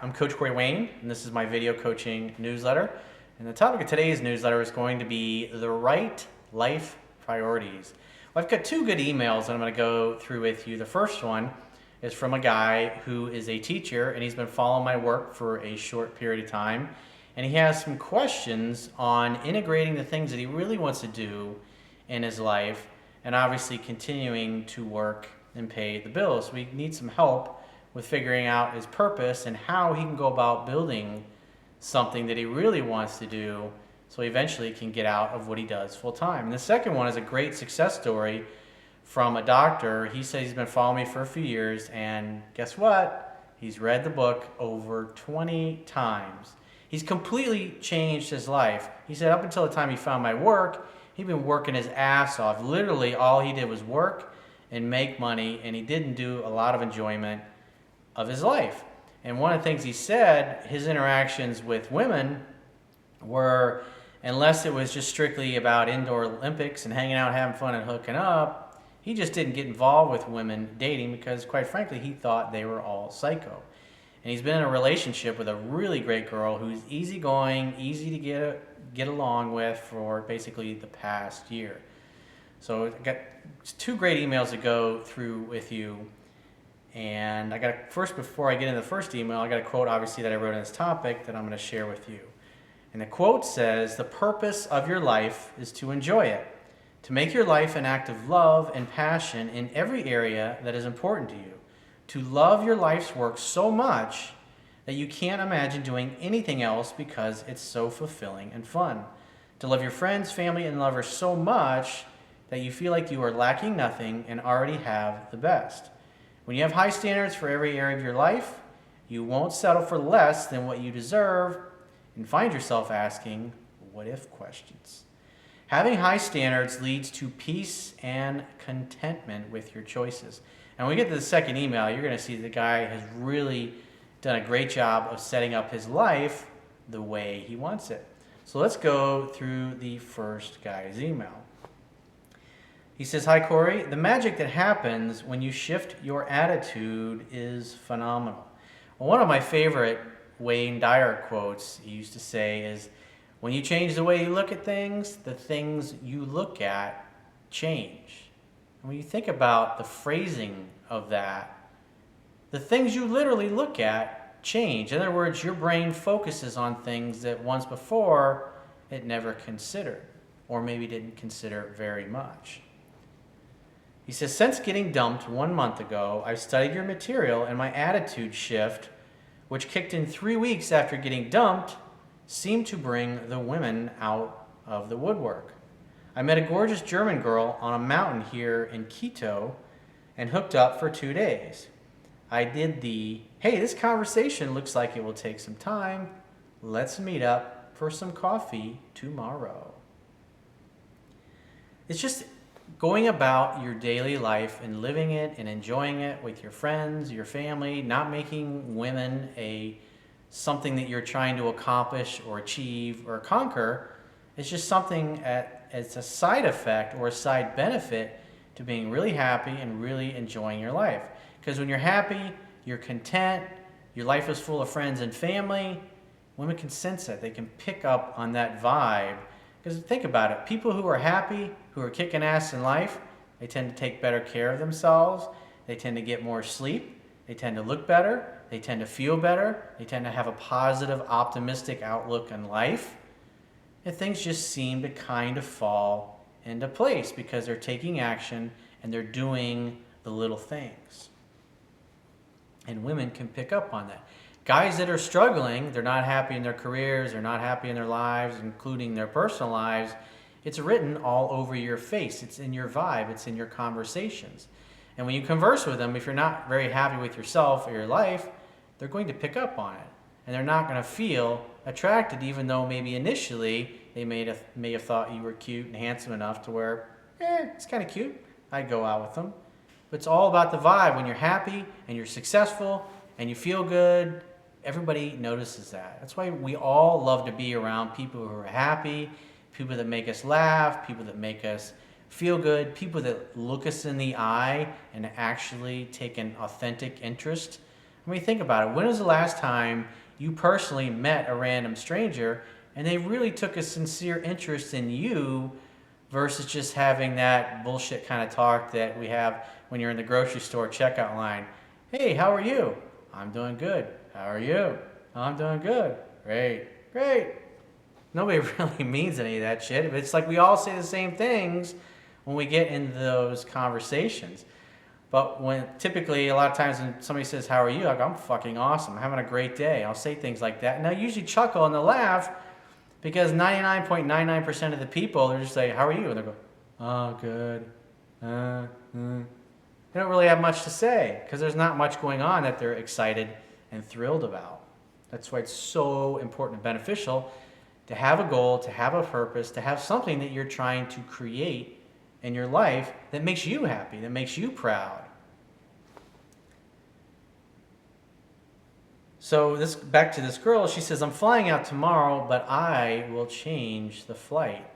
I'm Coach Corey Wayne, and this is my video coaching newsletter. And the topic of today's newsletter is going to be the right life priorities. Well, I've got two good emails that I'm going to go through with you. The first one is from a guy who is a teacher, and he's been following my work for a short period of time. And he has some questions on integrating the things that he really wants to do in his life, and obviously continuing to work and pay the bills. We need some help with figuring out his purpose and how he can go about building something that he really wants to do so he eventually can get out of what he does full time. And the second one is a great success story from a doctor. He says he's been following me for a few years, and guess what? He's read the book over 20 times. He's completely changed his life. He said up until the time he found my work, he'd been working his ass off. Literally all he did was work and make money, and he didn't do a lot of enjoyment of his life. And one of the things he said, his interactions with women were, unless it was just strictly about indoor Olympics and hanging out, having fun, and hooking up, he just didn't get involved with women dating because, quite frankly, he thought they were all psycho. And he's been in a relationship with a really great girl who's easygoing, easy to get along with for basically the past year. So I got two great emails to go through with you. And first, before I get into the first email, I got a quote obviously that I wrote on this topic that I'm going to share with you. And the quote says, "The purpose of your life is to enjoy it, to make your life an act of love and passion in every area that is important to you, to love your life's work so much that you can't imagine doing anything else because it's so fulfilling and fun, to love your friends, family, and lovers so much that you feel like you are lacking nothing and already have the best. When you have high standards for every area of your life, you won't settle for less than what you deserve and find yourself asking what-if questions. Having high standards leads to peace and contentment with your choices." And when we get to the second email, you're going to see the guy has really done a great job of setting up his life the way he wants it. So let's go through the first guy's email. He says, "Hi, Corey. The magic that happens when you shift your attitude is phenomenal." Well, one of my favorite Wayne Dyer quotes he used to say is, "When you change the way you look at things, the things you look at change." And when you think about the phrasing of that, the things you literally look at change. In other words, your brain focuses on things that once before it never considered, or maybe didn't consider very much. He says, "Since getting dumped 1 month ago, I've studied your material, and my attitude shift, which kicked in 3 weeks after getting dumped, seemed to bring the women out of the woodwork. I met a gorgeous German girl on a mountain here in Quito and hooked up for 2 days. I did the, hey, this conversation looks like it will take some time. Let's meet up for some coffee tomorrow." It's just going about your daily life and living it and enjoying it with your friends, your family, not making women something that you're trying to accomplish or achieve or conquer. It's just something as a side effect or a side benefit to being really happy and really enjoying your life. Because when you're happy, you're content, your life is full of friends and family, women can sense it. They can pick up on that vibe. Because think about it, people who are happy, who are kicking ass in life, they tend to take better care of themselves, they tend to get more sleep, they tend to look better, they tend to feel better, they tend to have a positive, optimistic outlook on life, and things just seem to kind of fall into place because they're taking action and they're doing the little things. And women can pick up on that. Guys that are struggling, they're not happy in their careers, they're not happy in their lives, including their personal lives, it's written all over your face. It's in your vibe. It's in your conversations. And when you converse with them, if you're not very happy with yourself or your life, they're going to pick up on it. And they're not going to feel attracted, even though maybe initially they may have thought you were cute and handsome enough to where, it's kind of cute. I'd go out with them. But it's all about the vibe. When you're happy and you're successful and you feel good, everybody notices that. That's why we all love to be around people who are happy, people that make us laugh, people that make us feel good, people that look us in the eye and actually take an authentic interest I mean, think about it. When was the last time you personally met a random stranger and they really took a sincere interest in you versus just having that bullshit kind of talk that we have when you're in the grocery store checkout line? Hey, how are you? I'm doing good. How are you? I'm doing good. Great, great. Nobody really means any of that shit. It's like we all say the same things when we get into those conversations. But when typically a lot of times when somebody says, how are you? I go, I'm fucking awesome. I'm having a great day. I'll say things like that. And I usually chuckle and they'll laugh because 99.99% of the people, they're just like, how are you? And they go, oh, good. They don't really have much to say because there's not much going on that they're excited and thrilled about. That's why it's so important and beneficial to have a goal, to have a purpose, to have something that you're trying to create in your life that makes you happy, that makes you proud. So back to this girl, she says, I'm flying out tomorrow, but I will change the flight,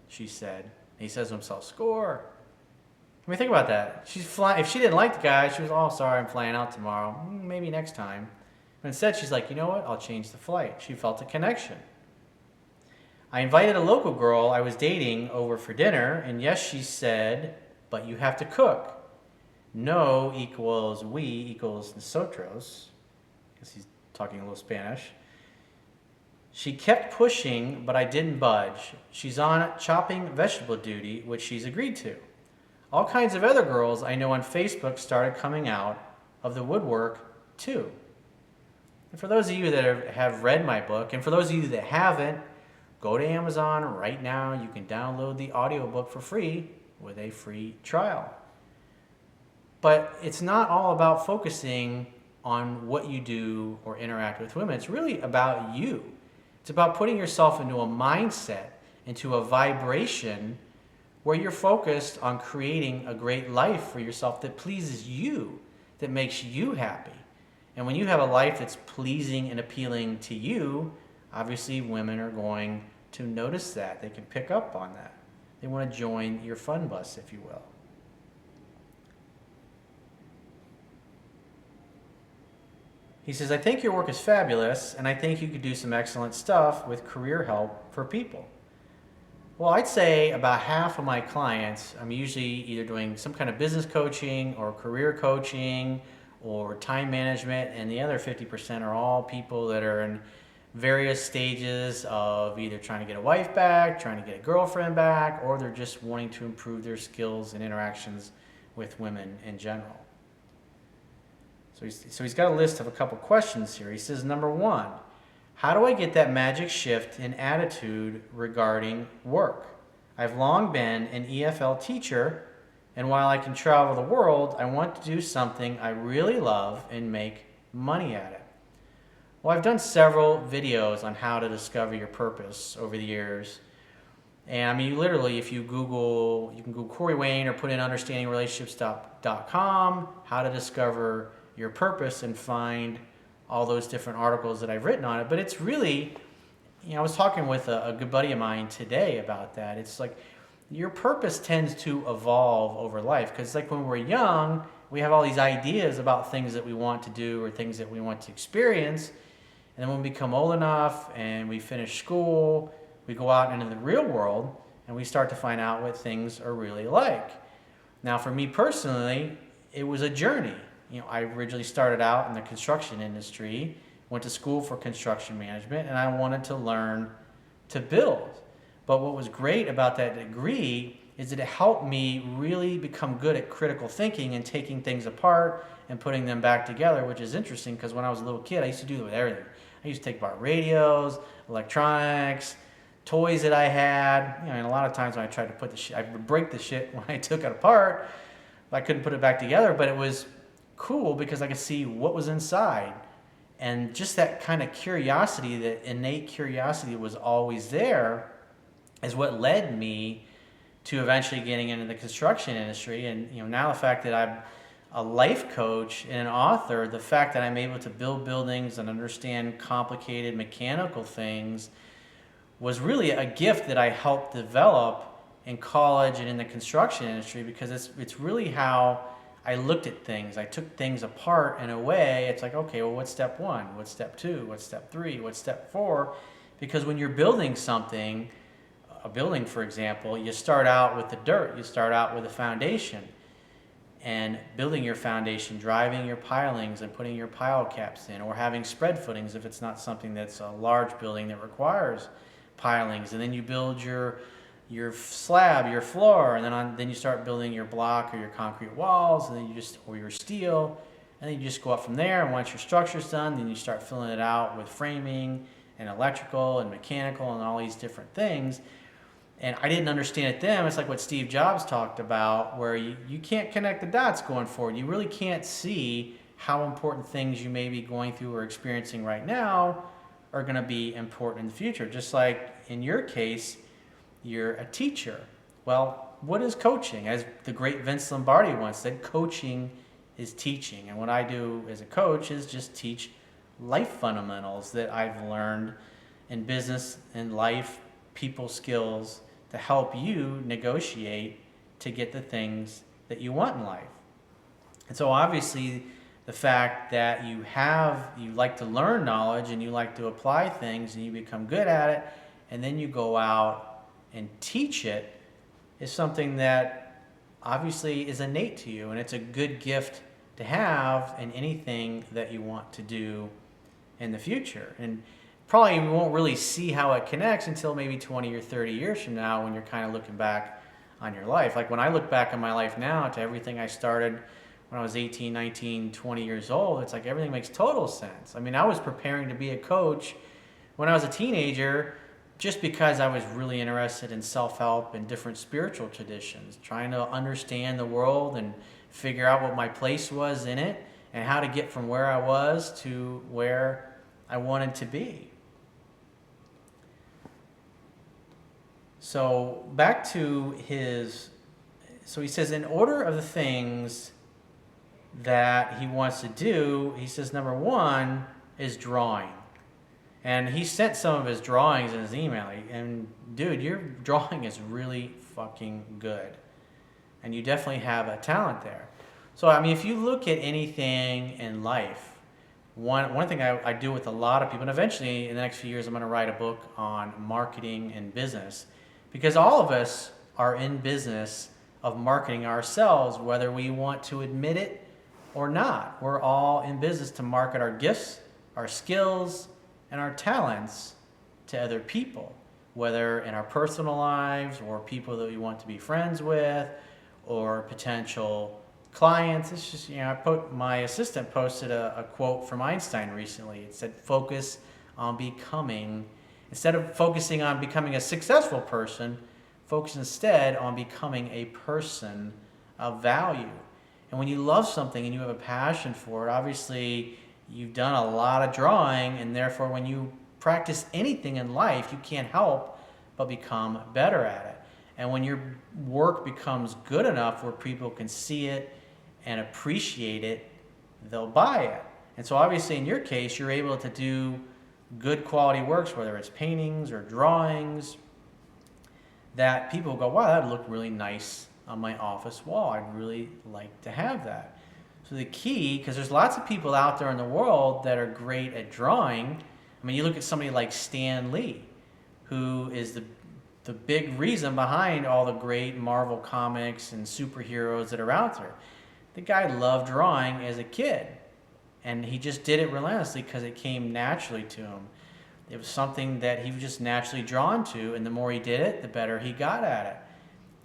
she said. And he says to himself, score. I mean, think about that. If she didn't like the guy, she was, oh, sorry, I'm flying out tomorrow. Maybe next time. But instead, she's like, you know what? I'll change the flight. She felt a connection. I invited a local girl I was dating over for dinner, and yes, she said, but you have to cook. No equals we equals nosotros, because he's talking a little Spanish. She kept pushing, but I didn't budge. She's on chopping vegetable duty, which she's agreed to. All kinds of other girls I know on Facebook started coming out of the woodwork too. And for those of you that have read my book, and for those of you that haven't, go to Amazon right now. You can download the audiobook for free with a free trial. But it's not all about focusing on what you do or interact with women. It's really about you. It's about putting yourself into a mindset, into a vibration where you're focused on creating a great life for yourself that pleases you, that makes you happy. And when you have a life that's pleasing and appealing to you, obviously women are going to notice that. They can pick up on that. They want to join your fun bus, if you will. He says, I think your work is fabulous, and I think you could do some excellent stuff with career help for people. Well, I'd say about half of my clients, I'm usually either doing some kind of business coaching or career coaching or time management, and the other 50% are all people that are in various stages of either trying to get a wife back, trying to get a girlfriend back, or they're just wanting to improve their skills and interactions with women in general. So he's got a list of a couple questions here. He says, number one, how do I get that magic shift in attitude regarding work? I've long been an EFL teacher, and while I can travel the world, I want to do something I really love and make money at it. Well, I've done several videos on how to discover your purpose over the years. And I mean, you literally, if you can Google Corey Wayne or put in understandingrelationships.com, how to discover your purpose, and find all those different articles that I've written on it. But it's really, I was talking with a good buddy of mine today about that. It's like your purpose tends to evolve over life, because like when we're young, we have all these ideas about things that we want to do or things that we want to experience. And then when we become old enough and we finish school, we go out into the real world and we start to find out what things are really like. Now, for me personally, it was a journey. I originally started out in the construction industry, went to school for construction management, and I wanted to learn to build. But what was great about that degree is that it helped me really become good at critical thinking and taking things apart and putting them back together, which is interesting because when I was a little kid, I used to do that with everything. I used to take apart radios, electronics, toys that I had. And a lot of times when I tried to put the shit, I would break the shit when I took it apart. I couldn't put it back together, but it was cool because I could see what was inside. And just that kind of curiosity, that innate curiosity was always there, is what led me to eventually getting into the construction industry. And now the fact that I'm a life coach and an author, the fact that I'm able to build buildings and understand complicated mechanical things was really a gift that I helped develop in college and in the construction industry, because it's really how I looked at things. I took things apart in a way. It's like, okay, well, what's step one? What's step two? What's step three? What's step four? Because when you're building something, a building, for example, you start out with the dirt. You start out with a foundation. And building your foundation, driving your pilings and putting your pile caps in, or having spread footings if it's not something that's a large building that requires pilings. And then you build your slab, your floor, and then you start building your block or your concrete walls, and then or your steel, and then you just go up from there. And once your structure's done, then you start filling it out with framing and electrical and mechanical and all these different things. And I didn't understand it then. It's like what Steve Jobs talked about, where you can't connect the dots going forward. You really can't see how important things you may be going through or experiencing right now are going to be important in the future. Just like in your case, you're a teacher. Well, what is coaching? As the great Vince Lombardi once said, coaching is teaching. And what I do as a coach is just teach life fundamentals that I've learned in business and life, people skills, to help you negotiate to get the things that you want in life. And so obviously the fact that you like to learn knowledge and you like to apply things and you become good at it, and then you go out and teach it, is something that obviously is innate to you, and it's a good gift to have in anything that you want to do in the future. And probably we won't really see how it connects until maybe 20 or 30 years from now, when you're kind of looking back on your life. Like when I look back on my life now to everything I started when I was 18, 19, 20 years old, it's like everything makes total sense. I mean, I was preparing to be a coach when I was a teenager just because I was really interested in self-help and different spiritual traditions, trying to understand the world and figure out what my place was in it and how to get from where I was to where I wanted to be. So back to so he says, in order of the things that he wants to do, he says number one is drawing. And he sent some of his drawings in his email. And dude, your drawing is really fucking good. And you definitely have a talent there. So, I mean, if you look at anything in life, one thing I do with a lot of people, and eventually in the next few years I'm going to write a book on marketing and business, because all of us are in business of marketing ourselves, whether we want to admit it or not. We're all in business to market our gifts, our skills, and our talents to other people, whether in our personal lives or people that we want to be friends with or potential clients. It's just, my assistant posted a quote from Einstein recently. It said, focus on becoming, instead of focusing on becoming a successful person, focus instead on becoming a person of value. And when you love something and you have a passion for it, obviously you've done a lot of drawing, and therefore when you practice anything in life, you can't help but become better at it. And when your work becomes good enough where people can see it and appreciate it, they'll buy it. And so obviously in your case, you're able to do good quality works, whether it's paintings or drawings, that people go, wow, that looked really nice on my office wall. I'd really like to have that. So the key, because there's lots of people out there in the world that are great at drawing. I mean, you look at somebody like Stan Lee, who is the big reason behind all the great Marvel comics and superheroes that are out there. The guy loved drawing as a kid, and he just did it relentlessly because it came naturally to him. It was something that he was just naturally drawn to, and the more he did it, the better he got at it.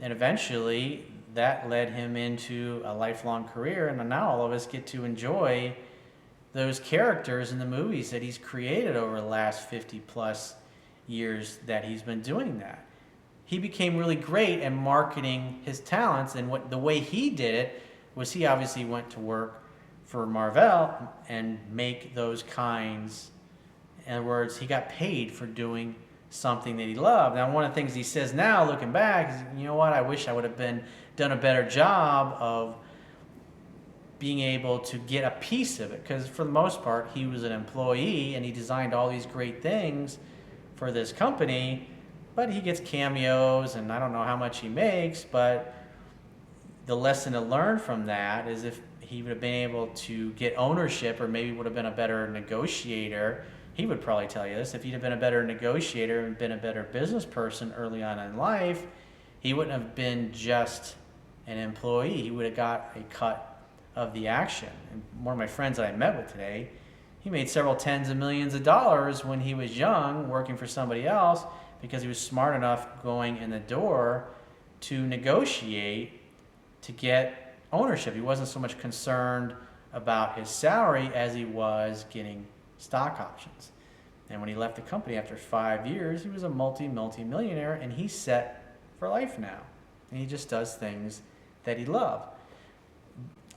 And eventually, that led him into a lifelong career, and now all of us get to enjoy those characters in the movies that he's created over the last 50 plus years that he's been doing that. He became really great at marketing his talents, and the way he did it was he obviously went to work for Marvel and make those kinds. In other words, he got paid for doing something that he loved. Now, one of the things he says now, looking back, is, you know what, I wish I would have done a better job of being able to get a piece of it, because for the most part, he was an employee and he designed all these great things for this company, but he gets cameos and I don't know how much he makes, but the lesson to learn from that is if he would have been able to get ownership, or maybe would have been a better negotiator, he would probably tell you this, if he'd have been a better negotiator and been a better business person early on in life, he wouldn't have been just an employee. He would have got a cut of the action. And one of my friends that I met with today, he made several tens of millions of dollars when he was young working for somebody else because he was smart enough going in the door to negotiate to get ownership. He wasn't so much concerned about his salary as he was getting stock options. And when he left the company after 5 years, he was a multi-millionaire, and he's set for life now. And he just does things that he loved.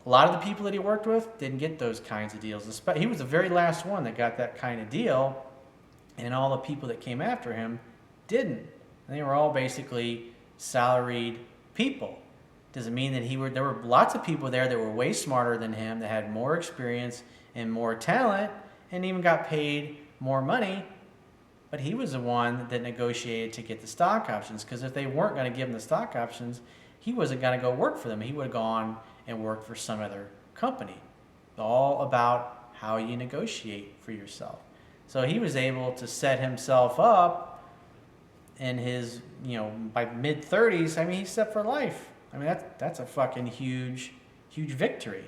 A lot of the people that he worked with didn't get those kinds of deals. He was the very last one that got that kind of deal, and all the people that came after him didn't. And they were all basically salaried people. Doesn't mean that there were lots of people there that were way smarter than him, that had more experience and more talent, and even got paid more money, but he was the one that negotiated to get the stock options, because if they weren't going to give him the stock options, he wasn't going to go work for them. He would have gone and worked for some other company. All about how you negotiate for yourself. So he was able to set himself up in his, by mid-30s, he's set for life. That's a fucking huge victory.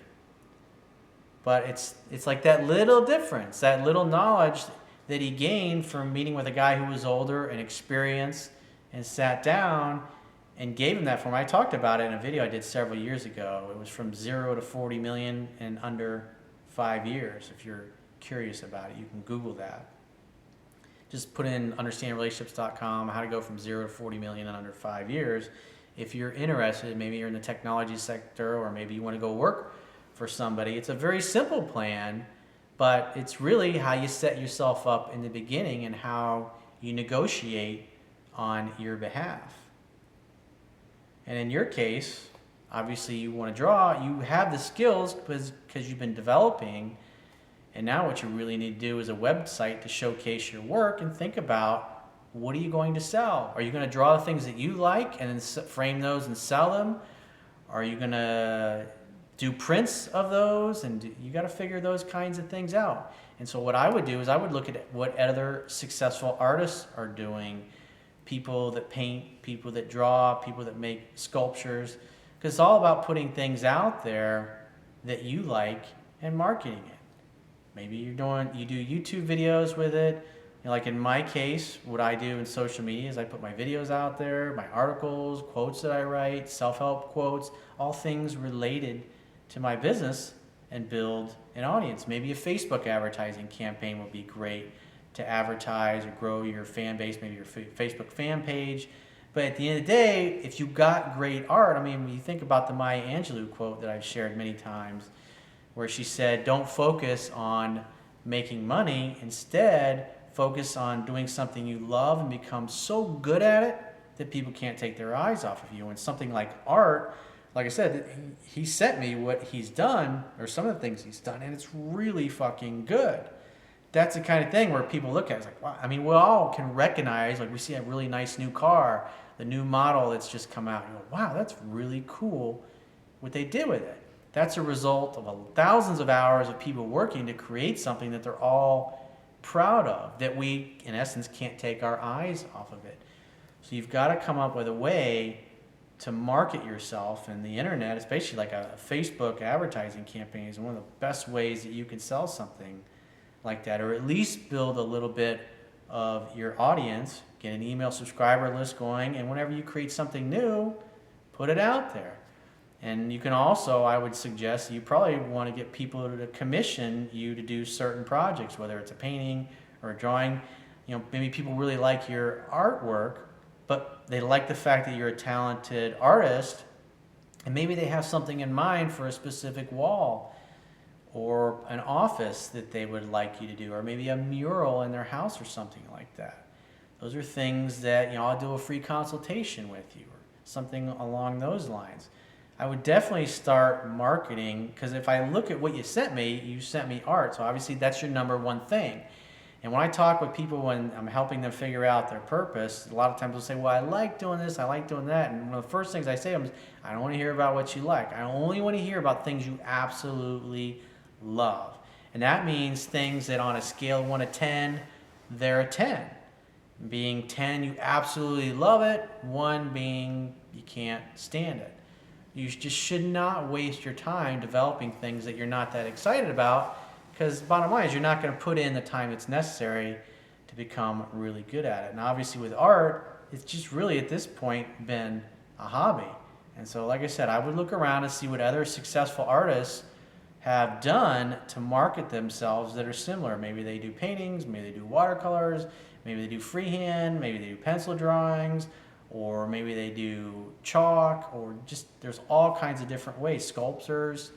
But it's like that little difference, that little knowledge that he gained from meeting with a guy who was older and experienced and sat down and gave him that for him. I talked about it in a video I did several years ago. It was from 0 to 40 million in under 5 years. If you're curious about it, you can Google that. Just put in understandingrelationships.com, how to go from 0 to 40 million in under 5 years. If you're interested, maybe you're in the technology sector, or maybe you want to go work for somebody. It's a very simple plan, but it's really how you set yourself up in the beginning and how you negotiate on your behalf. And in your case, obviously you want to draw, you have the skills because you've been developing, and now what you really need to do is a website to showcase your work and think about, what are you going to sell? Are you going to draw the things that you like and then frame those and sell them? Are you going to do prints of those? And you got to figure those kinds of things out. And so what I would do is I would look at what other successful artists are doing, people that paint, people that draw, people that make sculptures, because it's all about putting things out there that you like and marketing it. Maybe you do YouTube videos with it. Like in my case, what I do in social media is I put my videos out there, my articles, quotes that I write, self-help quotes, all things related to my business, and build an audience. Maybe a Facebook advertising campaign would be great to advertise or grow your fan base, maybe your Facebook fan page. But at the end of the day, if you got great art, when you think about the Maya Angelou quote that I've shared many times, where she said, don't focus on making money, instead focus on doing something you love and become so good at it that people can't take their eyes off of you. And something like art, like I said, he sent me what he's done, or some of the things he's done, and it's really fucking good. That's the kind of thing where people look at it, it's like, wow. We all can recognize, like we see a really nice new car, the new model that's just come out, and you go, wow, that's really cool what they did with it. That's a result of thousands of hours of people working to create something that they're all proud of, that we, in essence, can't take our eyes off of it. So you've got to come up with a way to market yourself, and the internet, especially like a Facebook advertising campaign, is one of the best ways that you can sell something like that, or at least build a little bit of your audience, get an email subscriber list going, and whenever you create something new, put it out there. And you can also, I would suggest, you probably want to get people to commission you to do certain projects, whether it's a painting or a drawing. Maybe people really like your artwork, but they like the fact that you're a talented artist, and maybe they have something in mind for a specific wall or an office that they would like you to do, or maybe a mural in their house or something like that. Those are things that, I'll do a free consultation with you or something along those lines. I would definitely start marketing, because if I look at what you sent me art, so obviously that's your number one thing. And when I talk with people when I'm helping them figure out their purpose, a lot of times they'll say, well, I like doing this, I like doing that. And one of the first things I say to them is, I don't want to hear about what you like. I only want to hear about things you absolutely love. And that means things that on a scale of 1 to 10, they're a 10. Being 10, you absolutely love it. 1 being you can't stand it. You just should not waste your time developing things that you're not that excited about, because bottom line is you're not going to put in the time that's necessary to become really good at it. And obviously with art, it's just really at this point been a hobby. And so like I said, I would look around and see what other successful artists have done to market themselves that are similar. Maybe they do paintings, maybe they do watercolors, maybe they do freehand, maybe they do pencil drawings, or maybe they do chalk, or just there's all kinds of different ways. Sculptors.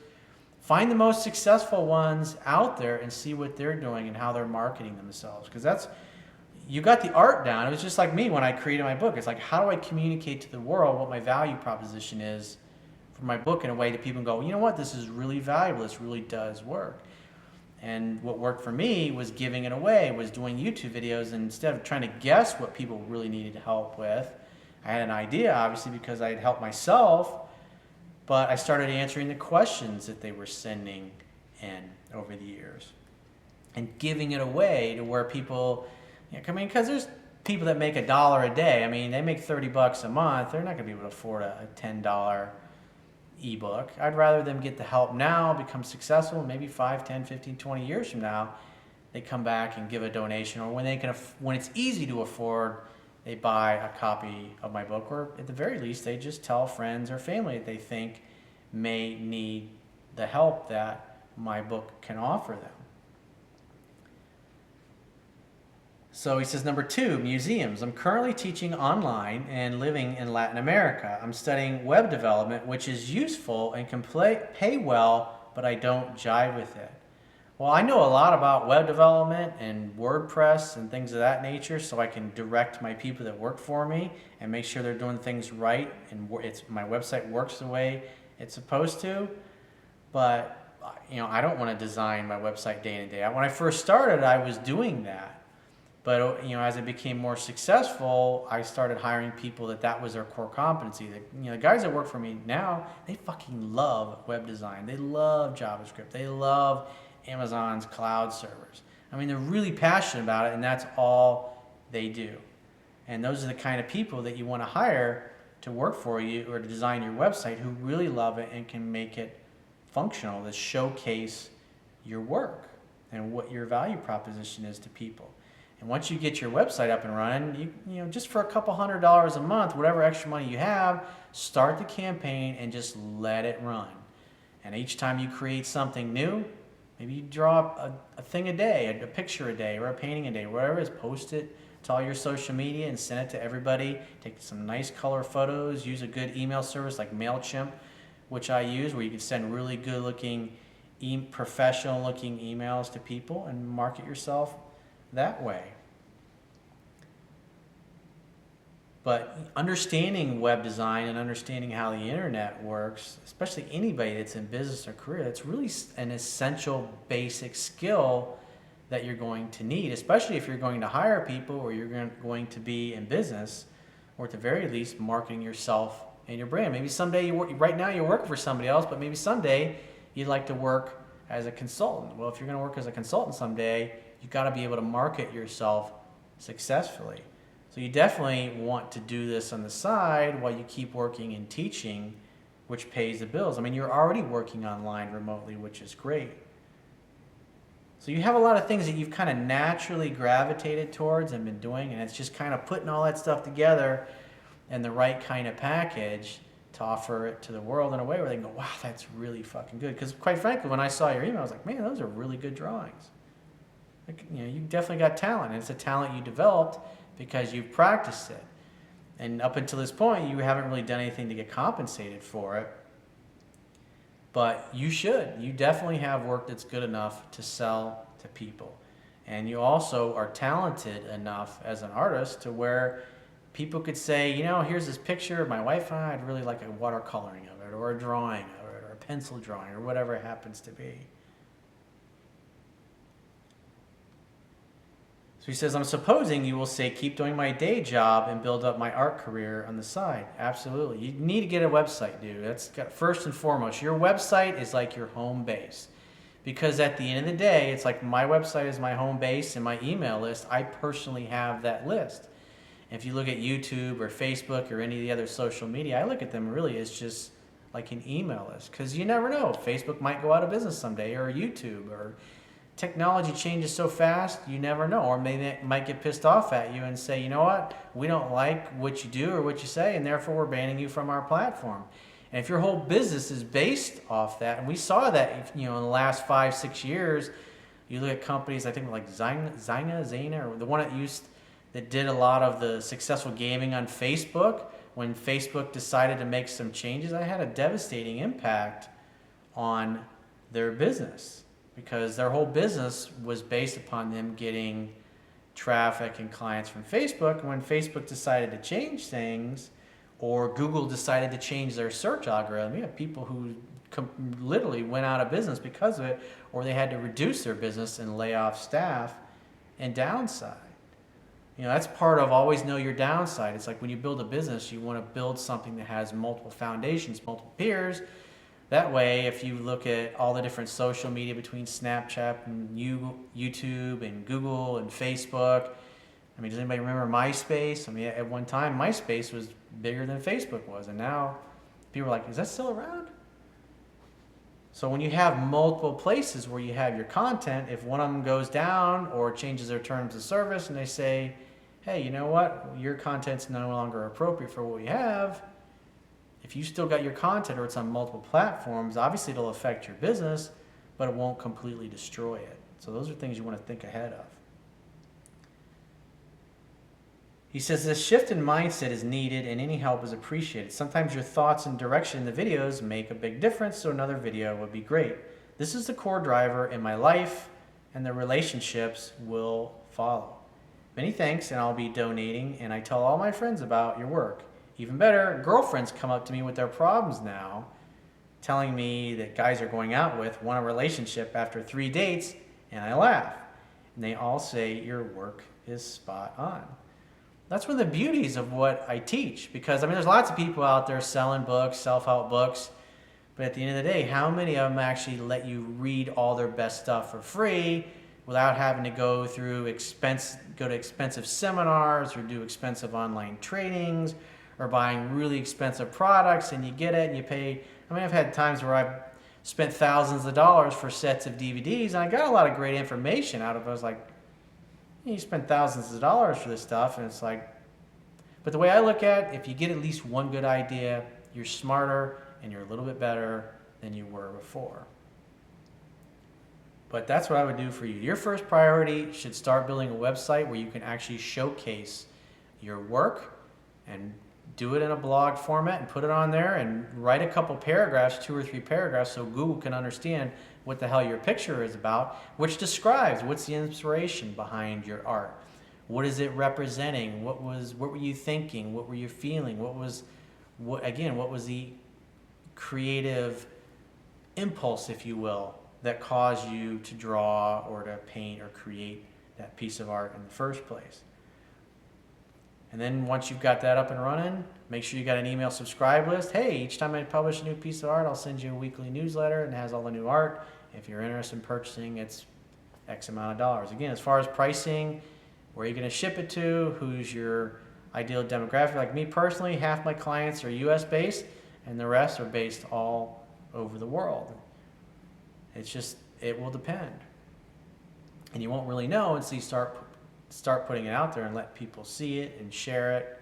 Find the most successful ones out there and see what they're doing and how they're marketing themselves. Because that's, you got the art down. It was just like me when I created my book. It's like, how do I communicate to the world what my value proposition is for my book in a way that people can go, you know what, this is really valuable. This really does work. And what worked for me was giving it away, was doing YouTube videos. And instead of trying to guess what people really needed help with, I had an idea, obviously, because I had helped myself. But I started answering the questions that they were sending in over the years and giving it away to where people, I mean, because there's people that make $1 a day. I mean, they make $30 a month. They're not going to be able to afford a $10 ebook. I'd rather them get the help now, become successful, maybe 5, 10, 15, 20 years from now, they come back and give a donation, or when they can, when it's easy to afford, they buy a copy of my book, or at the very least, they just tell friends or family that they think may need the help that my book can offer them. So he says, number 2, museums. I'm currently teaching online and living in Latin America. I'm studying web development, which is useful and can pay well, but I don't jive with it. Well, I know a lot about web development and WordPress and things of that nature, so I can direct my people that work for me and make sure they're doing things right and my website works the way it's supposed to. But I don't want to design my website day in and day out. When I first started, I was doing that. But as I became more successful, I started hiring people that was their core competency. The guys that work for me now, they fucking love web design. They love JavaScript. They love Amazon's cloud servers. I mean, they're really passionate about it, and that's all they do. And those are the kind of people that you want to hire to work for you or to design your website, who really love it and can make it functional, to showcase your work and what your value proposition is to people. And once you get your website up and running, you just for a couple $100 a month, whatever extra money you have, start the campaign and just let it run. And each time you create something new, maybe you draw a thing a day, a picture a day, or a painting a day, whatever it is, post it to all your social media and send it to everybody. Take some nice color photos, use a good email service like MailChimp, which I use, where you can send really good looking, professional looking emails to people and market yourself that way. But understanding web design and understanding how the internet works, especially anybody that's in business or career, that's really an essential basic skill that you're going to need, especially if you're going to hire people or you're going to be in business, or at the very least marketing yourself and your brand. Maybe someday right now you're working for somebody else, but maybe someday you'd like to work as a consultant. Well, if you're going to work as a consultant someday, you've got to be able to market yourself successfully. So you definitely want to do this on the side while you keep working and teaching, which pays the bills. I mean, you're already working online remotely, which is great. So you have a lot of things that you've kind of naturally gravitated towards and been doing, and it's just kind of putting all that stuff together in the right kind of package to offer it to the world in a way where they can go, wow, that's really fucking good. Because quite frankly, when I saw your email, I was like, man, those are really good drawings. Like, you definitely got talent, and it's a talent you developed because you've practiced it. And up until this point, you haven't really done anything to get compensated for it. But you should. You definitely have work that's good enough to sell to people. And you also are talented enough as an artist to where people could say, here's this picture of my wife and I'd really like a watercoloring of it, or a drawing of it, or a pencil drawing, or whatever it happens to be. So he says, I'm supposing you will say, keep doing my day job and build up my art career on the side. Absolutely. You need to get a website, dude. That's first and foremost. Your website is like your home base. Because at the end of the day, it's like my website is my home base and my email list. I personally have that list. And if you look at YouTube or Facebook or any of the other social media, I look at them really as just like an email list. Because you never know. Facebook might go out of business someday, or YouTube, or technology changes so fast, you never know. Or maybe it might get pissed off at you and say, you know what, we don't like what you do or what you say, and therefore we're banning you from our platform. And if your whole business is based off that, and we saw that, in the last 5-6 years, you look at companies, I think like Zynga, or the one that did a lot of the successful gaming on Facebook. When Facebook decided to make some changes, that had a devastating impact on their business, because their whole business was based upon them getting traffic and clients from Facebook. And when Facebook decided to change things, or Google decided to change their search algorithm, you have people who literally went out of business because of it, or they had to reduce their business and lay off staff and downside. That's part of always know your downside. It's like when you build a business, you want to build something that has multiple foundations, multiple piers. That way, if you look at all the different social media between Snapchat and YouTube and Google and Facebook, does anybody remember MySpace? At one time, MySpace was bigger than Facebook was, and now people are like, is that still around? So when you have multiple places where you have your content, if one of them goes down or changes their terms of service and they say, hey, you know what, your content's no longer appropriate for what we have, if you still got your content or it's on multiple platforms, obviously it'll affect your business, but it won't completely destroy it. So those are things you want to think ahead of. He says this shift in mindset is needed and any help is appreciated. Sometimes your thoughts and direction in the videos make a big difference, so another video would be great. This is the core driver in my life, and the relationships will follow. Many thanks, and I'll be donating, and I tell all my friends about your work. Even better, girlfriends come up to me with their problems now, telling me that guys are going out with want a relationship after 3 dates, and I laugh. And they all say your work is spot on. That's one of the beauties of what I teach, because there's lots of people out there selling books, self-help books, but at the end of the day, how many of them actually let you read all their best stuff for free without having to go to expensive seminars or do expensive online trainings or buying really expensive products, and you get it and you pay. I've had times where I've spent thousands of dollars for sets of DVDs, and I got a lot of great information out of it. I was like, you spend thousands of dollars for this stuff, and it's like, but the way I look at it, if you get at least one good idea, you're smarter and you're a little bit better than you were before. But that's what I would do for you. Your first priority should start building a website where you can actually showcase your work and do it in a blog format and put it on there and write a couple paragraphs, 2 or 3 paragraphs, so Google can understand what the hell your picture is about, which describes what's the inspiration behind your art. What is it representing? What were you thinking? What were you feeling? What was the creative impulse, if you will, that caused you to draw or to paint or create that piece of art in the first place? And then once you've got that up and running, make sure you got an email subscribe list. Hey, each time I publish a new piece of art, I'll send you a weekly newsletter and it has all the new art. If you're interested in purchasing, it's X amount of dollars. Again, as far as pricing, where are you going to ship it to? Who's your ideal demographic? Like me personally, half my clients are US based and the rest are based all over the world. It will depend. And you won't really know until you start putting it out there and let people see it and share it.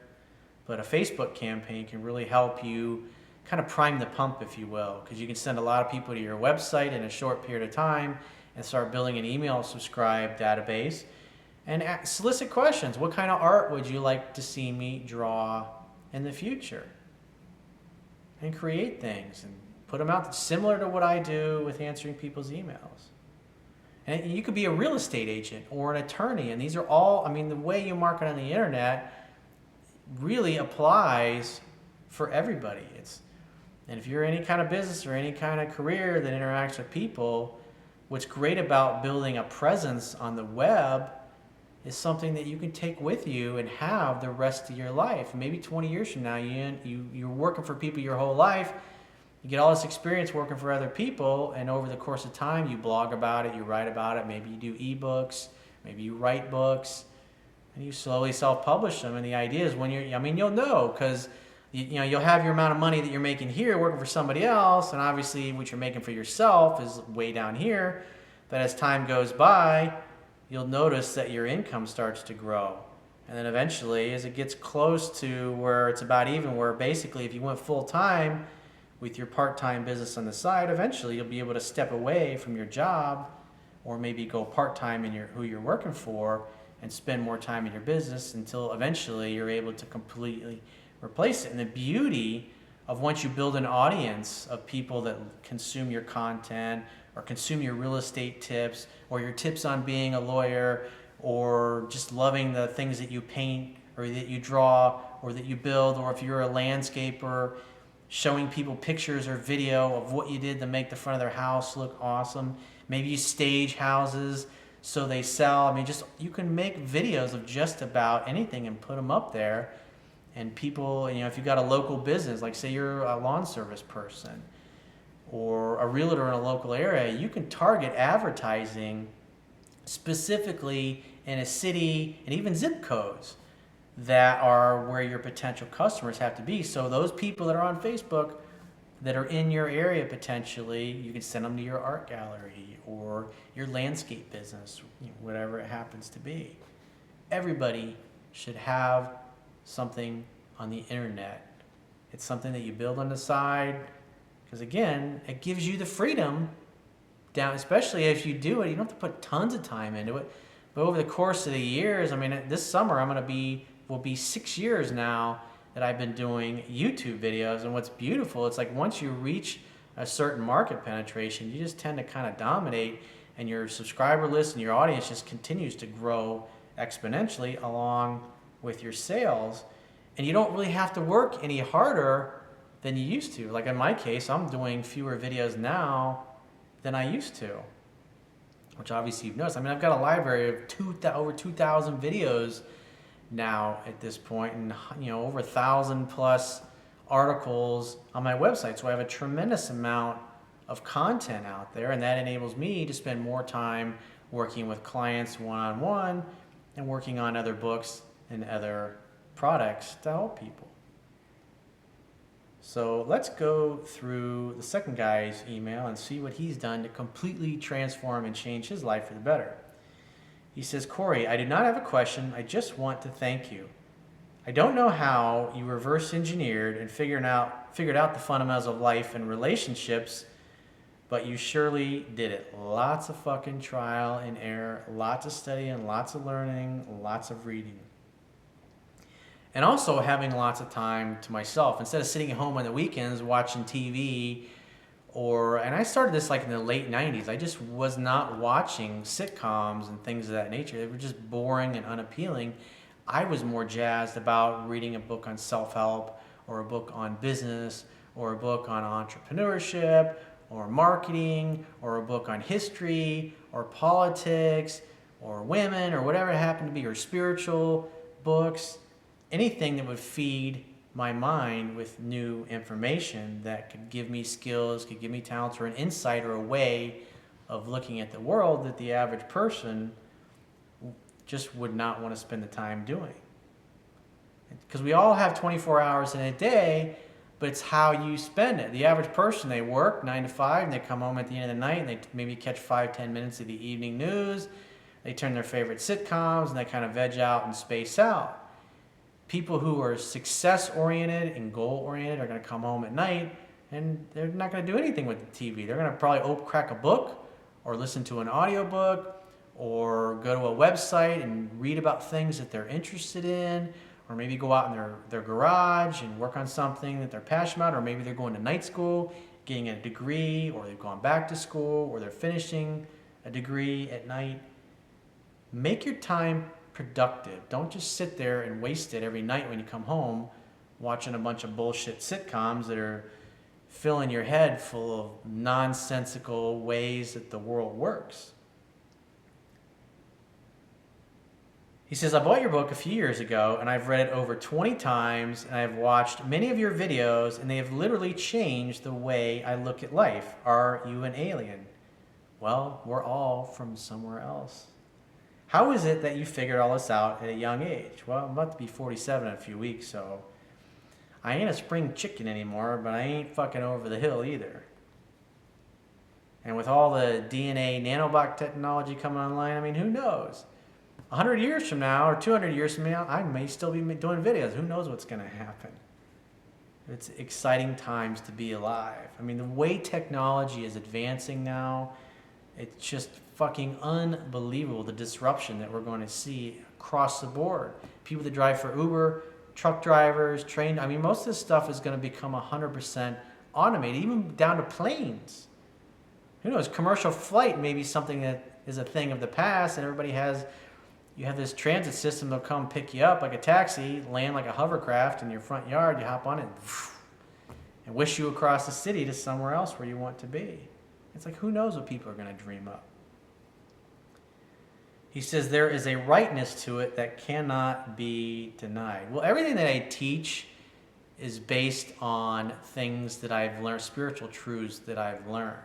But a Facebook campaign can really help you kind of prime the pump, if you will, because you can send a lot of people to your website in a short period of time and start building an email subscribe database and solicit questions. What kind of art would you like to see me draw in the future? And create things and put them out similar to what I do with answering people's emails. And you could be a real estate agent or an attorney, and these are all, the way you market on the internet really applies for everybody. And if you're any kind of business or any kind of career that interacts with people, what's great about building a presence on the web is something that you can take with you and have the rest of your life. Maybe 20 years from now, you're working for people your whole life. You get all this experience working for other people, and over the course of time, you blog about it, you write about it, maybe you do ebooks, maybe you write books, and you slowly self-publish them. And the idea is you'll know, because you'll have your amount of money that you're making here working for somebody else, and obviously what you're making for yourself is way down here. But as time goes by, you'll notice that your income starts to grow. And then eventually, as it gets close to where it's about even, where basically if you went full-time with your part-time business on the side, eventually you'll be able to step away from your job, or maybe go part-time in who you're working for and spend more time in your business, until eventually you're able to completely replace it. And the beauty of once you build an audience of people that consume your content, or consume your real estate tips, or your tips on being a lawyer, or just loving the things that you paint, or that you draw, or that you build, or if you're a landscaper, showing people pictures or video of what you did to make the front of their house look awesome. Maybe you stage houses so they sell. You can make videos of just about anything and put them up there. And people, if you've got a local business, like say you're a lawn service person or a realtor in a local area, you can target advertising specifically in a city and even zip codes that are where your potential customers have to be. So those people that are on Facebook that are in your area, potentially, you can send them to your art gallery or your landscape business, whatever it happens to be. Everybody should have something on the internet. It's something that you build on the side, because again, it gives you the freedom down, especially if you do it. You don't have to put tons of time into it. But over the course of the years, this summer will be 6 years now that I've been doing YouTube videos. And what's beautiful, it's like once you reach a certain market penetration, you just tend to kind of dominate, and your subscriber list and your audience just continues to grow exponentially along with your sales. And you don't really have to work any harder than you used to. Like in my case, I'm doing fewer videos now than I used to, which obviously you've noticed. I've got a library of over 2,000 videos now at this point, and over 1,000 plus articles on my website. So I have a tremendous amount of content out there, and that enables me to spend more time working with clients one-on-one and working on other books and other products to help people. So let's go through the second guy's email and see what he's done to completely transform and change his life for the better. He says, Corey, I do not have a question. I just want to thank you. I don't know how you reverse engineered and figured out the fundamentals of life and relationships, but you surely did it. Lots of fucking trial and error, lots of studying, lots of learning, lots of reading. And also having lots of time to myself. Instead of sitting at home on the weekends watching TV, and I started this like in the late 90s. I just was not watching sitcoms and things of that nature. They were just boring and unappealing. I was more jazzed about reading a book on self-help, or a book on business, or a book on entrepreneurship, or marketing, or a book on history, or politics, or women, or whatever it happened to be, or spiritual books. Anything that would feed my mind with new information that could give me skills, could give me talents, or an insight, or a way of looking at the world that the average person just would not want to spend the time doing. Because we all have 24 hours in a day, but it's how you spend it. The average person, they work 9 to 5, and they come home at the end of the night, and they maybe catch 5-10 minutes of the evening news. They turn their favorite sitcoms, and they kind of veg out and space out. People who are success-oriented and goal-oriented are going to come home at night, and they're not going to do anything with the TV. They're going to probably crack a book, or listen to an audiobook, or go to a website and read about things that they're interested in, or maybe go out in their garage and work on something that they're passionate about, or maybe they're going to night school, getting a degree, or they've gone back to school, or they're finishing a degree at night. Make your time productive. Don't just sit there and waste it every night when you come home watching a bunch of bullshit sitcoms that are filling your head full of nonsensical ways that the world works. He says, I bought your book a few years ago and I've read it over 20 times and I've watched many of your videos and they have literally changed the way I look at life. Are you an alien? Well, we're all from somewhere else. How is it that you figured all this out at a young age? Well, I'm about to be 47 in a few weeks, so I ain't a spring chicken anymore, but I ain't fucking over the hill either. And with all the DNA nanobot technology coming online, I mean, who knows? 100 years from now or 200 years from now, I may still be doing videos. Who knows what's going to happen? It's exciting times to be alive. I mean, the way technology is advancing now, it's just fucking unbelievable, the disruption that we're going to see across the board. People that drive for Uber, truck drivers, train, I mean, most of this stuff is going to become 100% automated, even down to planes. Who knows? Commercial flight may be something that is a thing of the past, and you have this transit system that'll come pick you up like a taxi, land like a hovercraft in your front yard, you hop on it, and wish you across the city to somewhere else where you want to be. It's like, who knows what people are going to dream up. He says there is a rightness to it that cannot be denied. Well, everything that I teach is based on things that I've learned, spiritual truths that I've learned.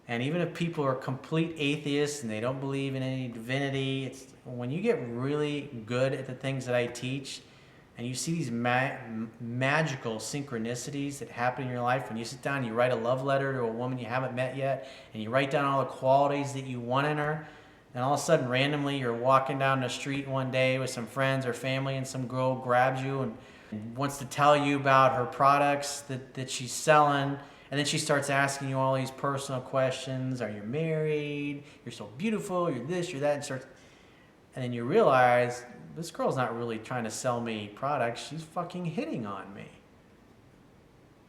And even if people are complete atheists and they don't believe in any divinity, when you get really good at the things that I teach and you see these magical synchronicities that happen in your life, when you sit down and you write a love letter to a woman you haven't met yet and you write down all the qualities that you want in her, and all of a sudden randomly you're walking down the street one day with some friends or family and some girl grabs you and wants to tell you about her products that she's selling. And then she starts asking you all these personal questions. Are you married? You're so beautiful. You're this, you're that. And then you realize this girl's not really trying to sell me products. She's fucking hitting on me.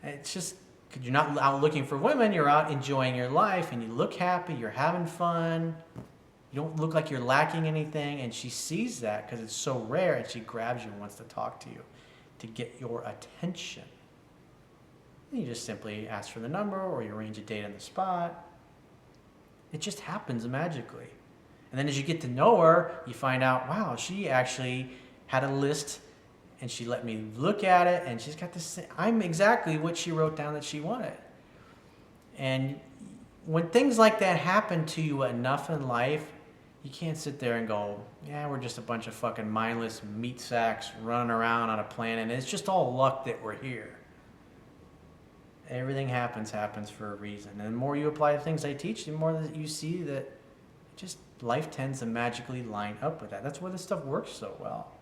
It's just, because you're not out looking for women. You're out enjoying your life and you look happy. You're having fun. You don't look like you're lacking anything. And she sees that because it's so rare and she grabs you and wants to talk to you to get your attention. You just simply ask for the number or you arrange a date on the spot. It just happens magically. And then as you get to know her, you find out, wow, she actually had a list and she let me look at it and she's got this, I'm exactly what she wrote down that she wanted. And when things like that happen to you enough in life, you can't sit there and go, yeah, we're just a bunch of fucking mindless meat sacks running around on a planet. And it's just all luck that we're here. Everything happens for a reason. And the more you apply the things I teach, the more that you see that just life tends to magically line up with that. That's why this stuff works so well.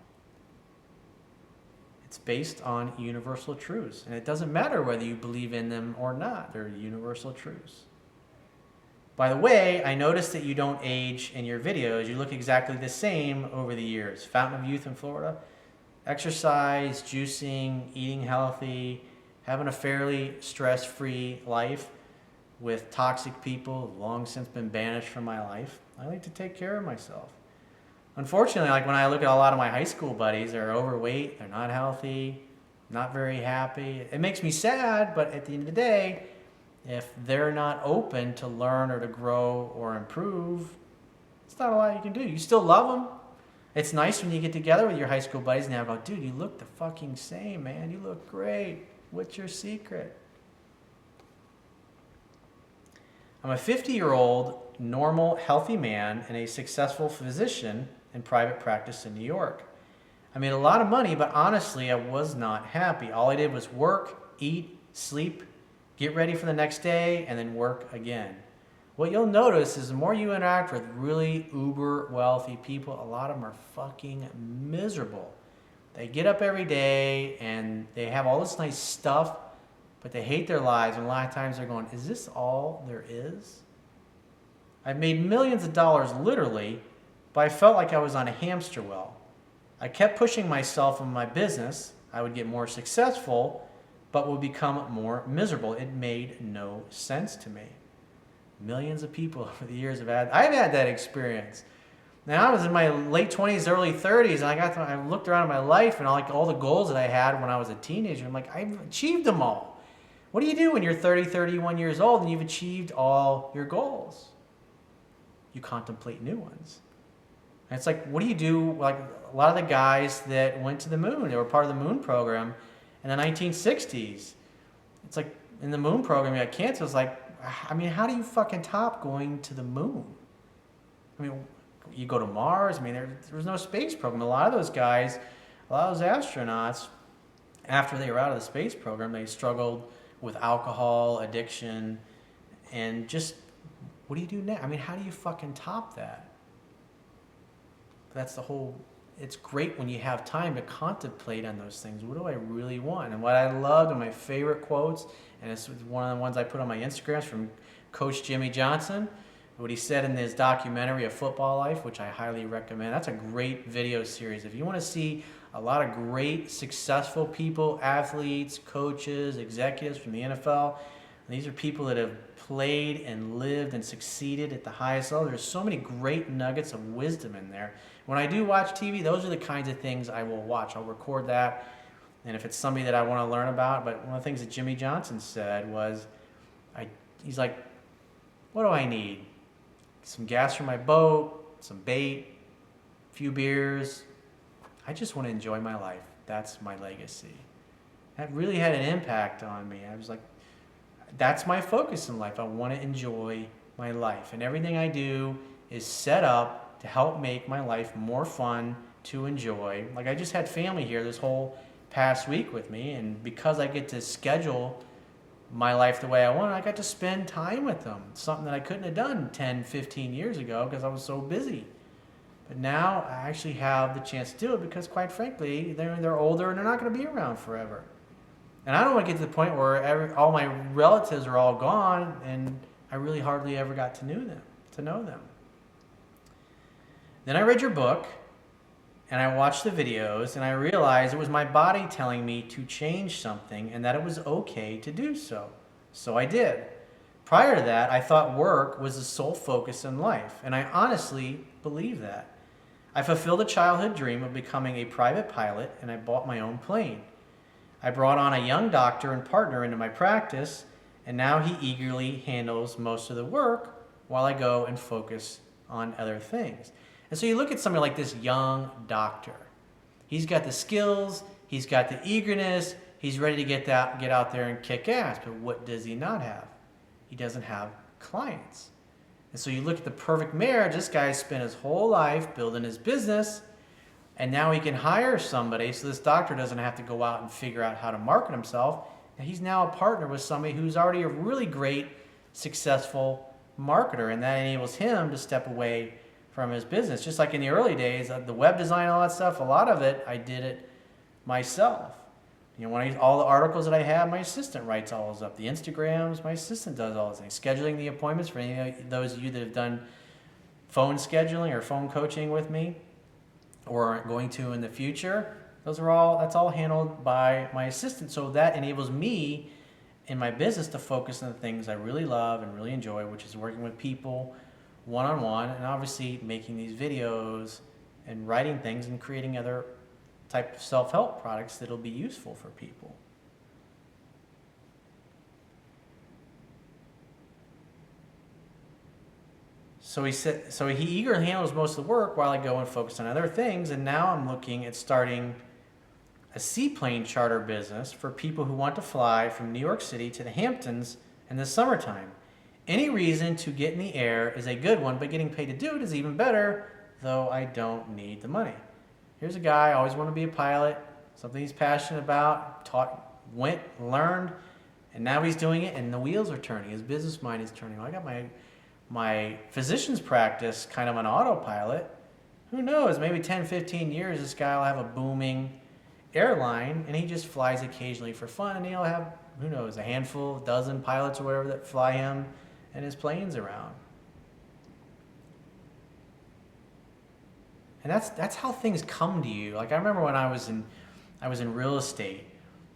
It's based on universal truths. And it doesn't matter whether you believe in them or not. They're universal truths. By the way, I noticed that you don't age in your videos. You look exactly the same over the years. Fountain of Youth in Florida. Exercise, juicing, eating healthy, having a fairly stress-free life with toxic people who've long since been banished from my life. I like to take care of myself. Unfortunately, like when I look at a lot of my high school buddies, they're overweight, they're not healthy, not very happy. It makes me sad, but at the end of the day, if they're not open to learn or to grow or improve, it's not a lot you can do. You still love them. It's nice when you get together with your high school buddies and they're like, dude, you look the fucking same, man. You look great. What's your secret? I'm a 50-year-old, normal, healthy man and a successful physician in private practice in New York. I made a lot of money, but honestly, I was not happy. All I did was work, eat, sleep, get ready for the next day, and then work again. What you'll notice is the more you interact with really uber wealthy people, a lot of them are fucking miserable. They get up every day and they have all this nice stuff, but they hate their lives. And a lot of times they're going, is this all there is? I've made millions of dollars literally, but I felt like I was on a hamster wheel. I kept pushing myself in my business. I would get more successful, but would become more miserable. It made no sense to me. Millions of people over the years I've had that experience. Now I was in my late 20s, early 30s, and I looked around at my life and all the goals that I had when I was a teenager. I'm like, I've achieved them all. What do you do when you're 30, 31 years old and you've achieved all your goals? You contemplate new ones. And it's like, what do you do? Like a lot of the guys that went to the moon, they were part of the moon program in the 1960s. It's like in the moon program, you got cancer. It's like, I mean, how do you fucking top going to the moon? I mean, you go to Mars. I mean, there was no space program. A lot of those guys, a lot of those astronauts, after they were out of the space program, they struggled with alcohol addiction, and just, what do you do next? I mean, how do you fucking top that? That's the whole, it's great when you have time to contemplate on those things. What do I really want? And what I loved, and my favorite quotes, and it's one of the ones I put on my Instagrams from Coach Jimmy Johnson, what he said in his documentary, A Football Life, which I highly recommend. That's a great video series. If you want to see a lot of great, successful people, athletes, coaches, executives from the NFL, and these are people that have played and lived and succeeded at the highest level. There's so many great nuggets of wisdom in there. When I do watch TV, those are the kinds of things I will watch. I'll record that, and if it's somebody that I want to learn about. But one of the things that Jimmy Johnson said was, he's like, what do I need? Some gas for my boat, some bait, a few beers. I just want to enjoy my life. That's my legacy. That really had an impact on me. I was like, that's my focus in life. I want to enjoy my life. And everything I do is set up to help make my life more fun to enjoy. Like, I just had family here this whole past week with me, and because I get to schedule my life the way I want, I got to spend time with them. Something that I couldn't have done 10, 15 years ago because I was so busy. But now I actually have the chance to do it because, quite frankly, they're older and they're not going to be around forever. And I don't want to get to the point where all my relatives are all gone and I really hardly ever got to know them. Then I read your book and I watched the videos and I realized it was my body telling me to change something and that it was okay to do so. So I did. Prior to that, I thought work was the sole focus in life, and I honestly believe that. I fulfilled a childhood dream of becoming a private pilot, and I bought my own plane. I brought on a young doctor and partner into my practice, and now he eagerly handles most of the work while I go and focus on other things. And so you look at somebody like this young doctor. He's got the skills, he's got the eagerness, he's ready to get out there and kick ass, but what does he not have? He doesn't have clients. And so you look at the perfect marriage. This guy spent his whole life building his business, and now he can hire somebody, so this doctor doesn't have to go out and figure out how to market himself. And he's now a partner with somebody who's already a really great, successful marketer, and that enables him to step away from his business. Just like in the early days, the web design, all that stuff, a lot of it, I did it myself. You know, all the articles that I have, my assistant writes all those up. The Instagrams, my assistant does all those things. Scheduling the appointments for any of those of you that have done phone scheduling or phone coaching with me or are going to in the future, that's all handled by my assistant. So that enables me in my business to focus on the things I really love and really enjoy, which is working with people one-on-one, and obviously making these videos and writing things and creating other type of self-help products that'll be useful for people. So he eagerly handles most of the work while I go and focus on other things, and now I'm looking at starting a seaplane charter business for people who want to fly from New York City to the Hamptons in the summertime. Any reason to get in the air is a good one, but getting paid to do it is even better, though I don't need the money. Here's a guy, always wanted to be a pilot, something he's passionate about, went, learned, and now he's doing it, and the wheels are turning. His business mind is turning. I got my physician's practice kind of on autopilot. Who knows, maybe 10, 15 years, this guy will have a booming airline, and he just flies occasionally for fun, and he'll have, who knows, a handful, a dozen pilots or whatever that fly him and his planes around. And that's how things come to you. Like, I remember when I was in real estate,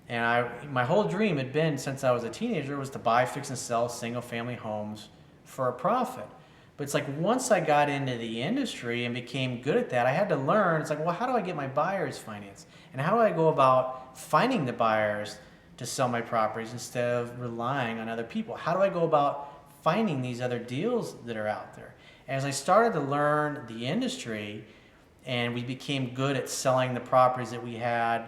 and my whole dream had been, since I was a teenager, was to buy, fix, and sell single-family homes for a profit. But it's like, once I got into the industry and became good at that, I had to learn. It's like, well, how do I get my buyers financed? And how do I go about finding the buyers to sell my properties instead of relying on other people? How do I go about finding these other deals that are out there? As I started to learn the industry, and we became good at selling the properties that we had,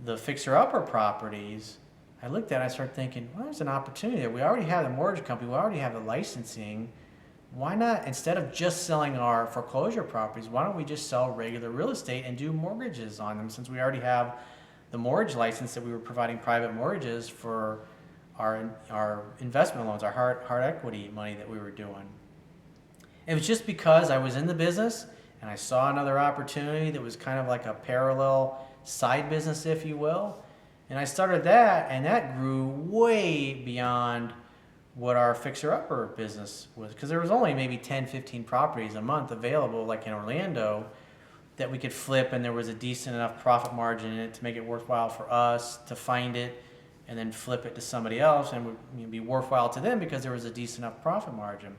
the fixer-upper properties. I looked at it, I started thinking, well, there's an opportunity there. We already have the mortgage company, we already have the licensing. Why not, instead of just selling our foreclosure properties, why don't we just sell regular real estate and do mortgages on them, since we already have the mortgage license that we were providing private mortgages for our investment loans, our hard equity money that we were doing. It was just because I was in the business and I saw another opportunity that was kind of like a parallel side business, if you will. And I started that, and that grew way beyond what our fixer-upper business was, because there was only maybe 10, 15 properties a month available, like in Orlando, that we could flip, and there was a decent enough profit margin in it to make it worthwhile for us to find it and then flip it to somebody else, and it would be worthwhile to them because there was a decent enough profit margin.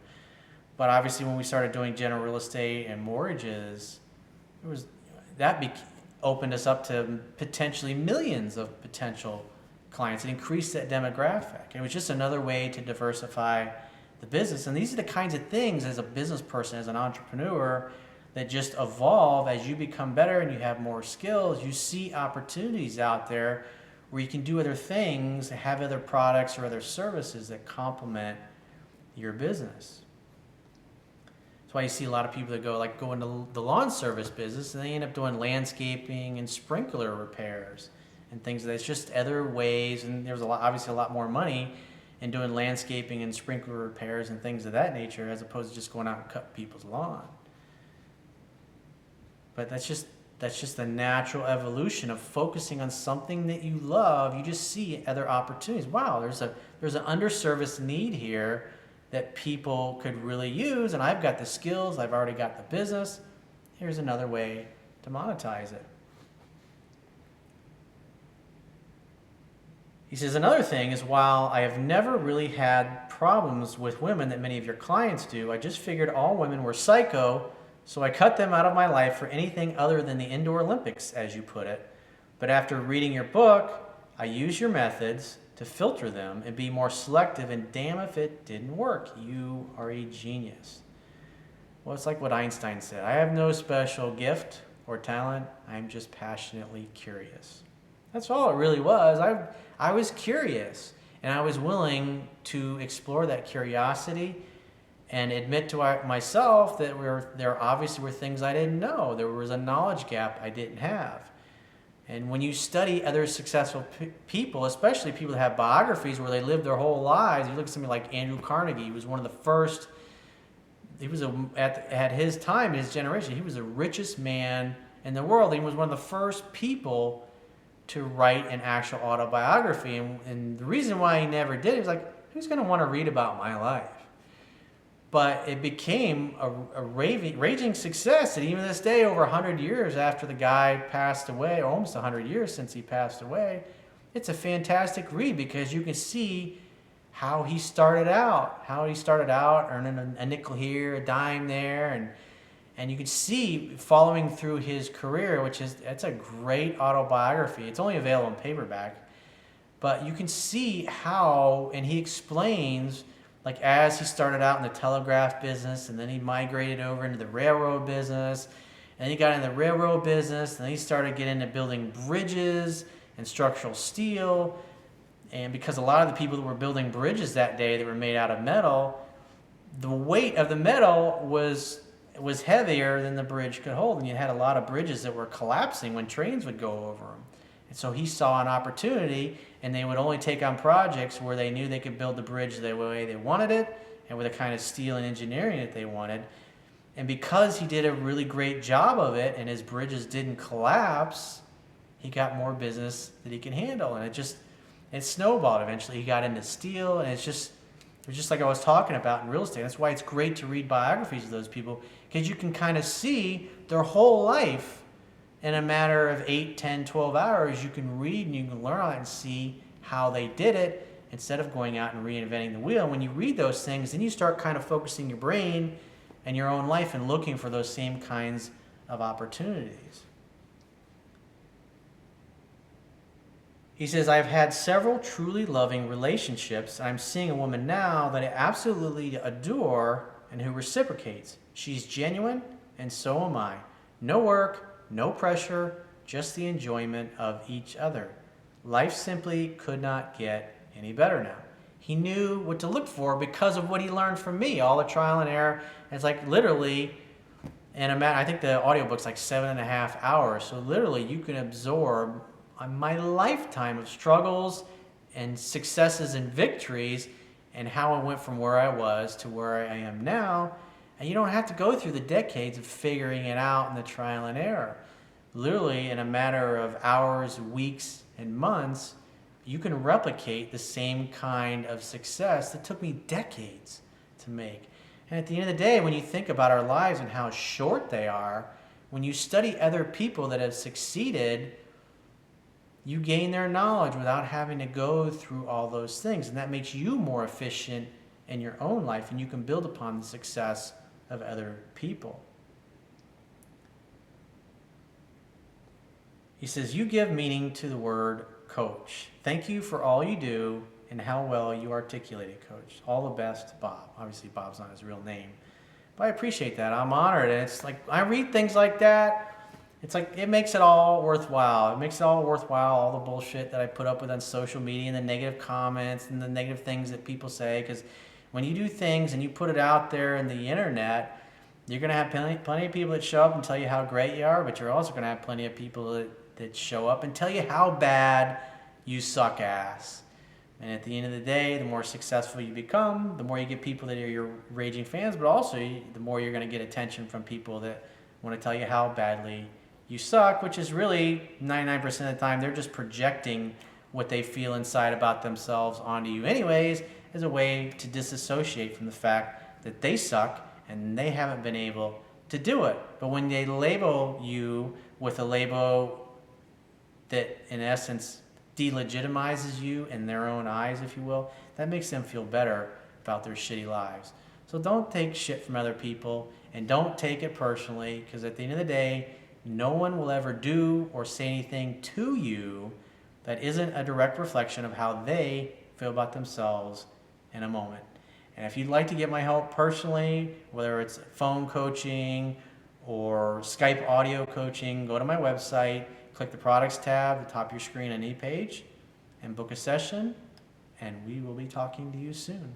But obviously when we started doing general real estate and mortgages, opened us up to potentially millions of potential clients. It increased that demographic. It was just another way to diversify the business. And these are the kinds of things, as a business person, as an entrepreneur, that just evolve as you become better and you have more skills. You see opportunities out there where you can do other things, have other products or other services that complement your business. That's why you see a lot of people that go into the lawn service business, and they end up doing landscaping and sprinkler repairs and things. That's just other ways, and there's obviously a lot more money in doing landscaping and sprinkler repairs and things of that nature, as opposed to just going out and cutting people's lawn. But that's just the natural evolution of focusing on something that you love. You just see other opportunities. Wow, there's an underserviced need here that people could really use, and I've got the skills, I've already got the business. Here's another way to monetize it. He says, another thing is, while I have never really had problems with women that many of your clients do, I just figured all women were psycho, so I cut them out of my life for anything other than the indoor Olympics, as you put it. But after reading your book, I use your methods to filter them and be more selective, and damn if it didn't work. You are a genius. Well, it's like what Einstein said. I have no special gift or talent. I'm just passionately curious. That's all it really was. I was curious, and I was willing to explore that curiosity and admit to myself that there obviously were things I didn't know. There was a knowledge gap I didn't have. And when you study other successful people, especially people that have biographies where they lived their whole lives, you look at somebody like Andrew Carnegie. He was one of the first. He was at his time, his generation, he was the richest man in the world. He was one of the first people to write an actual autobiography. And the reason why he never did it was like, who's going to want to read about my life? But it became a raging success, and even this day, over 100 years after the guy passed away, or almost 100 years since he passed away, it's a fantastic read, because you can see how he started out, earning a nickel here, a dime there, and you can see following through his career, that's a great autobiography. It's only available in paperback, but you can see how, and he explains, like, as he started out in the telegraph business, and then he migrated over into the railroad business, and then he got in the railroad business, and then he started getting into building bridges and structural steel. And because a lot of the people that were building bridges that day that were made out of metal, the weight of the metal was heavier than the bridge could hold, and you had a lot of bridges that were collapsing when trains would go over them. And so he saw an opportunity, and they would only take on projects where they knew they could build the bridge the way they wanted it and with the kind of steel and engineering that they wanted. And because he did a really great job of it and his bridges didn't collapse, he got more business that he can handle. And it snowballed eventually. He got into steel, and it's just like I was talking about in real estate. That's why it's great to read biographies of those people, because you can kind of see their whole life in a matter of 8, 10, 12 hours. You can read and you can learn on it and see how they did it instead of going out and reinventing the wheel. When you read those things, then you start kind of focusing your brain and your own life and looking for those same kinds of opportunities. He says, I've had several truly loving relationships. I'm seeing a woman now that I absolutely adore and who reciprocates. She's genuine, and so am I. No work, no pressure, just the enjoyment of each other. Life simply could not get any better now. He knew what to look for because of what he learned from me, all the trial and error. And it's like literally, I think the audiobook's like 7.5 hours. So literally you can absorb my lifetime of struggles and successes and victories and how I went from where I was to where I am now. And you don't have to go through the decades of figuring it out and the trial and error. Literally, in a matter of hours, weeks, and months, you can replicate the same kind of success that took me decades to make. And at the end of the day, when you think about our lives and how short they are, when you study other people that have succeeded, you gain their knowledge without having to go through all those things. And that makes you more efficient in your own life, and you can build upon the success of other people. He says, you give meaning to the word coach. Thank you for all you do and how well you articulate it, Coach. All the best, Bob. Obviously, Bob's not his real name. But I appreciate that. I'm honored. And it's like, I read things like that. It's like, it makes it all worthwhile. It makes it all worthwhile, all the bullshit that I put up with on social media and the negative comments and the negative things that people say. Because when you do things and you put it out there in the internet, you're going to have plenty of people that show up and tell you how great you are, but you're also going to have plenty of people that show up and tell you how bad you suck ass. And at the end of the day, the more successful you become, the more you get people that are your raging fans, but also the more you're going to get attention from people that want to tell you how badly you suck, which is really 99% of the time they're just projecting what they feel inside about themselves onto you anyways, as a way to disassociate from the fact that they suck and they haven't been able to do it. But when they label you with a label that in essence delegitimizes you in their own eyes, if you will, that makes them feel better about their shitty lives. So don't take shit from other people and don't take it personally, because at the end of the day, no one will ever do or say anything to you that isn't a direct reflection of how they feel about themselves in a moment. And if you'd like to get my help personally, whether it's phone coaching or Skype audio coaching, go to my website, click the products tab at the top of your screen on any page, and book a session, and we will be talking to you soon.